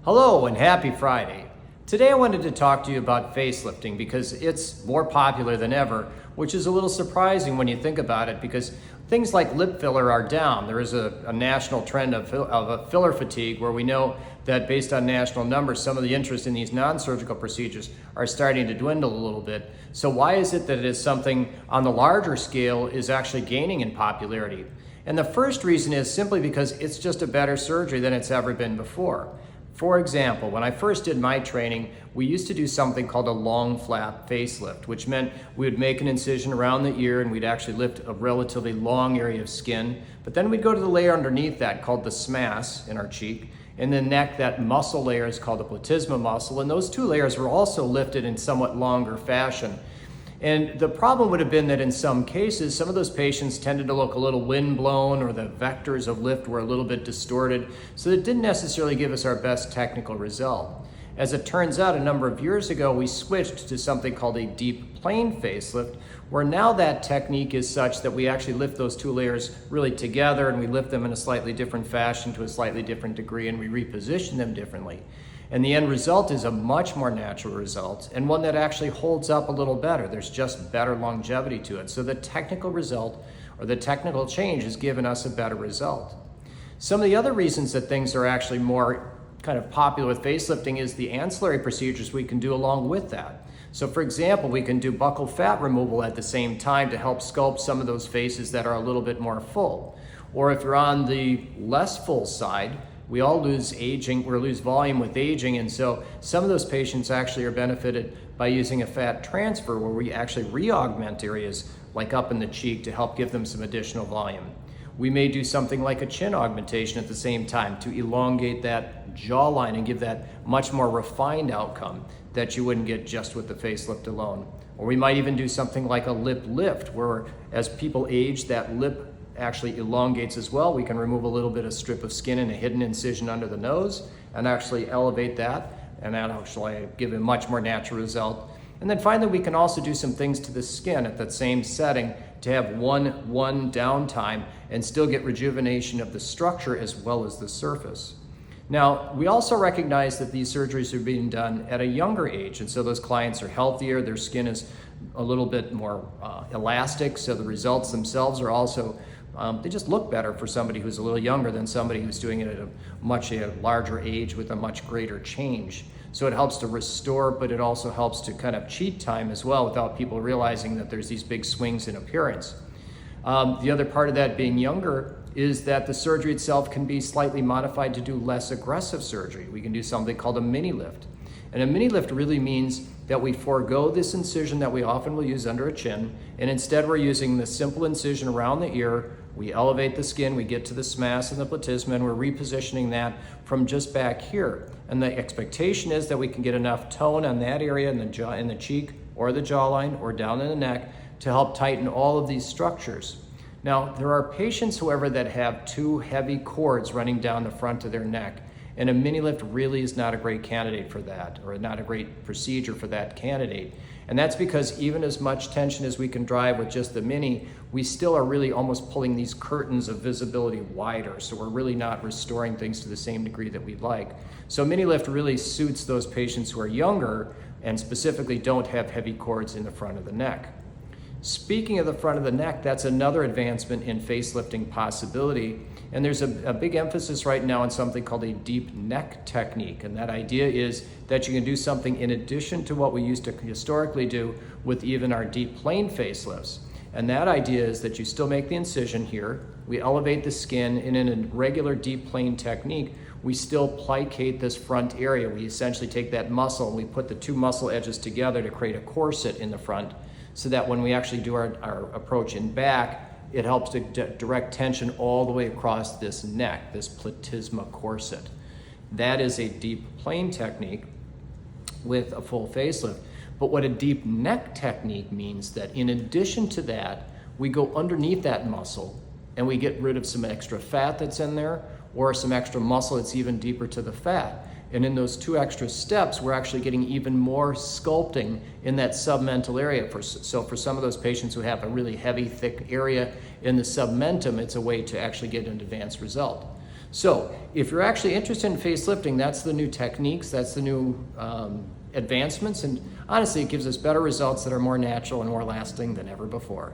Hello and happy Friday. Today I wanted to talk to you about facelifting because it's more popular than ever, which is a little surprising when you think about it because things like lip filler are down. There is a national trend of a filler fatigue where we know that based on national numbers, some of the interest in these non-surgical procedures are starting to dwindle a little bit. So why is it that it is something on the larger scale is actually gaining in popularity? And the first reason is simply because it's just a better surgery than it's ever been before. For example, when I first did my training, we used to do something called a long flap facelift, which meant we would make an incision around the ear and we'd actually lift a relatively long area of skin. But then we'd go to the layer underneath that called the SMAS in our cheek. In the neck, that muscle layer is called the platysma muscle, and those two layers were also lifted in somewhat longer fashion. And the problem would have been that in some cases, some of those patients tended to look a little windblown or the vectors of lift were a little bit distorted, so it didn't necessarily give us our best technical result. As it turns out, a number of years ago, we switched to something called a deep plane facelift, where now that technique is such that we actually lift those two layers really together and we lift them in a slightly different fashion to a slightly different degree and we reposition them differently. And the end result is a much more natural result and one that actually holds up a little better. There's just better longevity to it. So the technical result or the technical change has given us a better result. Some of the other reasons that things are actually more kind of popular with facelifting is the ancillary procedures we can do along with that. So for example, we can do buccal fat removal at the same time to help sculpt some of those faces that are a little bit more full. Or if you're on the less full side, we all lose aging, or lose volume with aging, and so some of those patients actually are benefited by using a fat transfer where we actually re-augment areas like up in the cheek to help give them some additional volume. We may do something like a chin augmentation at the same time to elongate that jawline and give that much more refined outcome that you wouldn't get just with the facelift alone. Or we might even do something like a lip lift where as people age, that lip actually elongates as well. We can remove a little bit of strip of skin and a hidden incision under the nose and actually elevate that, and that actually give a much more natural result. And then finally, we can also do some things to the skin at that same setting to have one downtime and still get rejuvenation of the structure as well as the surface. Now, we also recognize that these surgeries are being done at a younger age, and so those clients are healthier, their skin is a little bit more elastic, so the results themselves are also they just look better for somebody who's a little younger than somebody who's doing it at a much larger age with a much greater change. So it helps to restore, but it also helps to kind of cheat time as well without people realizing that there's these big swings in appearance. The other part of that being younger is that the surgery itself can be slightly modified to do less aggressive surgery. We can do something called a mini lift. And a mini lift really means that we forego this incision that we often will use under a chin, and instead we're using the simple incision around the ear. We elevate the skin, we get to the SMAS and the platysma, and we're repositioning that from just back here. And the expectation is that we can get enough tone on that area in the jaw, in the cheek or the jawline or down in the neck to help tighten all of these structures. Now, there are patients, however, that have too heavy cords running down the front of their neck, and a mini lift really is not a great candidate for that, or not a great procedure for that candidate. And that's because even as much tension as we can drive with just the mini, we still are really almost pulling these curtains of visibility wider. So we're really not restoring things to the same degree that we'd like. So mini lift really suits those patients who are younger and specifically don't have heavy cords in the front of the neck. Speaking of the front of the neck, that's another advancement in facelifting possibility. And there's a big emphasis right now on something called a deep neck technique. And that idea is that you can do something in addition to what we used to historically do with even our deep plane facelifts. And that idea is that you still make the incision here, we elevate the skin, and in a regular deep plane technique, we still plicate this front area. We essentially take that muscle and we put the two muscle edges together to create a corset in the front, so that when we actually do our approach in back, it helps to direct tension all the way across this neck, this platysma corset. That is a deep plane technique with a full facelift. But what a deep neck technique means that in addition to that, we go underneath that muscle and we get rid of some extra fat that's in there or some extra muscle that's even deeper to the fat. And in those two extra steps, we're actually getting even more sculpting in that submental area. So for some of those patients who have a really heavy, thick area in the submentum, it's a way to actually get an advanced result. So if you're actually interested in facelifting, that's the new techniques, that's the new advancements, and honestly, it gives us better results that are more natural and more lasting than ever before.